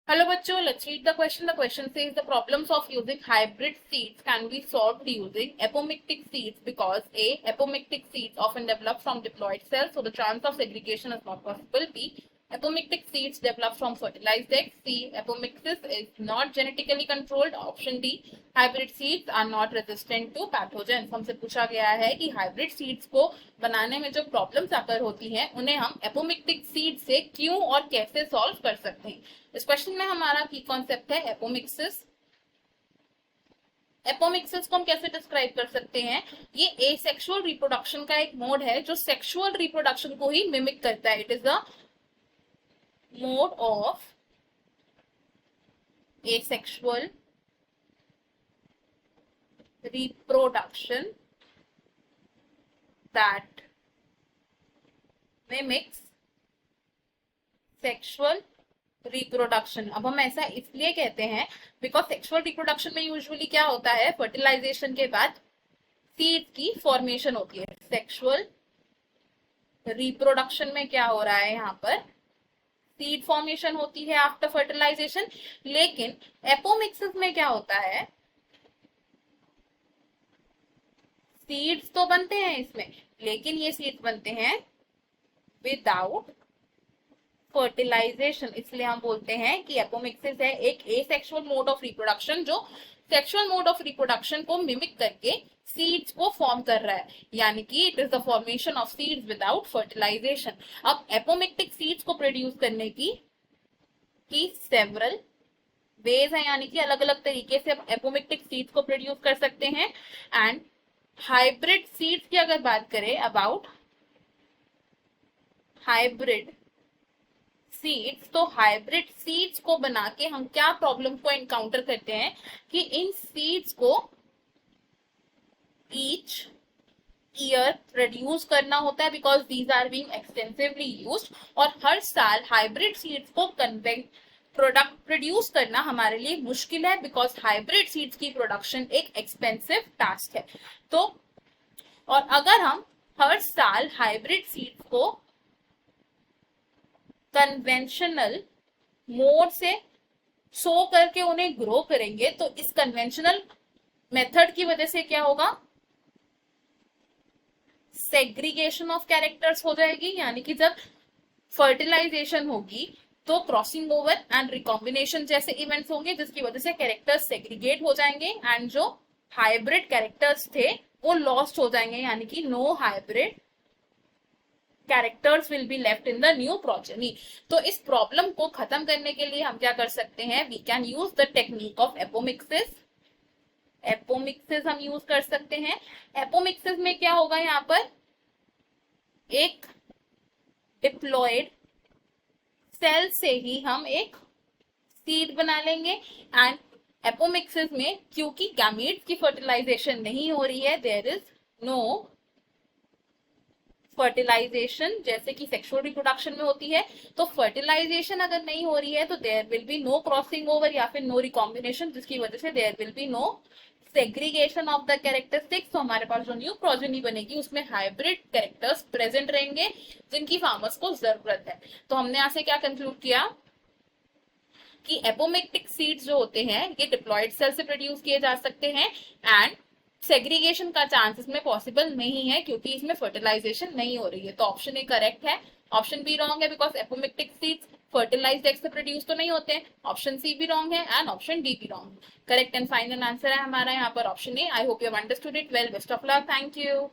Hello bachcho, let's read the question. The question says the problems of using hybrid seeds can be solved using apomictic seeds because A. Apomictic seeds often develop from diploid cells, so the chance of segregation is not possible. B. Apomictic seeds develop from fertilized eggs. C. Apomixis is not genetically controlled. Option D. Hybrid seeds are not resistant to pathogens. हमसे पूछा गया है कि hybrid seeds को बनाने में जो problems आकर होती हैं उन्हें हम एपोमिक्टिक सीड से क्यों और कैसे सॉल्व कर सकते हैं। इस क्वेश्चन में हमारा की कॉन्सेप्ट है एपोमिक्सिस। एपोमिक्सिस को हम कैसे डिस्क्राइब कर सकते हैं, ये एसेक्सुअल रिप्रोडक्शन का एक मोड है जो सेक्सुअल रिप्रोडक्शन को ही मिमिक करता है। It is the mode of asexual reproduction that mimics sexual reproduction. अब हम ऐसा इसलिए कहते हैं बिकॉज सेक्सुअल रिप्रोडक्शन में यूजुअली क्या होता है, फर्टिलाइजेशन के बाद सीड की फॉर्मेशन होती है। सेक्सुअल रिप्रोडक्शन में क्या हो रहा है, यहाँ पर सीड फॉर्मेशन होती है आफ्टर फर्टिलाइजेशन। लेकिन एपोमिक्सिस में क्या होता है, सीड्स तो बनते हैं इसमें, लेकिन ये सीड्स बनते हैं विदाउट फर्टिलाइजेशन। इसलिए हम बोलते हैं कि एपोमिक्सिस है एक एसेक्सुअल मोड ऑफ रिप्रोडक्शन जो सेक्सुअल मोड ऑफ रिप्रोडक्शन को मिमिक करके सीड्स को फॉर्म कर रहा है, यानी कि it is the formation of seeds without fertilisation. अब एपोमिक्टिक सीड्स को प्रोड्यूस करने की सेवरल वेज है, यानी कि अलग अलग तरीके से एपोमिक्टिक सीड्स को प्रोड्यूस कर सकते हैं। एंड हाइब्रिड सीड्स की अगर बात करें, अबाउट हाइब्रिड सीड्स, तो हाइब्रिड सीड्स को बना के हम क्या प्रॉब्लम को एनकाउंटर करते हैं कि इन सीड्स को ईच ईयर प्रोड्यूस करना होता है because these are being extensively used. और हर साल हाइब्रिड सीड्स को प्रोडक्ट प्रोड्यूस करना हमारे लिए मुश्किल है बिकॉज हाइब्रिड सीड्स की प्रोडक्शन एक एक्सपेंसिव टास्क है। तो और अगर हम हर साल हाइब्रिड सीड्स को कन्वेंशनल मोड से सो करके उन्हें ग्रो करेंगे, तो इस कन्वेंशनल मेथड की वजह से क्या होगा, सेग्रीगेशन ऑफ कैरेक्टर्स हो जाएगी। यानी कि जब फर्टिलाइजेशन होगी तो क्रॉसिंग ओवर एंड रिकॉम्बिनेशन जैसे इवेंट्स होंगे जिसकी वजह से कैरेक्टर्स सेग्रीगेट हो जाएंगे एंड जो हाइब्रिड कैरेक्टर्स थे वो लॉस्ट हो जाएंगे, यानी कि no hybrid characters will be left in the new progeny. तो इस प्रॉब्लम को खत्म करने के लिए हम क्या कर सकते हैं, we can use the technique of apomixis. Apomixis हम यूज कर सकते हैं। एपोमिक्सिस में क्या होगा, यहाँ पर एक डिप्लॉयड सेल से ही हम एक सीड बना लेंगे। एंड एपोमिक्सिस में क्योंकि गैमीट्स की फर्टिलाइजेशन नहीं हो रही है, देयर इज नो फर्टिलाइजेशन जैसे कि सेक्सुअल रिप्रोडक्शन में होती है। तो फर्टिलाइजेशन अगर नहीं हो रही है तो there will be no crossing over या फिर नो रिकॉम्बिनेशन, जिसकी वजह से there will be no segregation of the characteristics. तो हमारे पास जो न्यू प्रोजेनी बनेगी उसमें हाइब्रिड कैरेक्टर्स प्रेजेंट रहेंगे जिनकी फार्मर्स को जरूरत है। तो हमने यहाँ से क्या कंक्लूड किया कि एपोमिक्टिक सीड्स जो होते हैं ये डिप्लॉयड सेल से प्रोड्यूस किए जा सकते हैं एंड सेग्रीगेशन का चांस इसमें पॉसिबल नहीं है क्योंकि इसमें फर्टिलाइजेशन नहीं हो रही है। तो ऑप्शन ए करेक्ट है, ऑप्शन बी रॉन्ग है because apomictic seeds fertilised egg से प्रोड्यूस तो नहीं होते हैं। ऑप्शन सी भी रॉन्ग है एंड ऑप्शन डी भी wrong. Correct and final answer है हमारा यहाँ पर option A. I hope you have understood it well. Best of luck, thank you.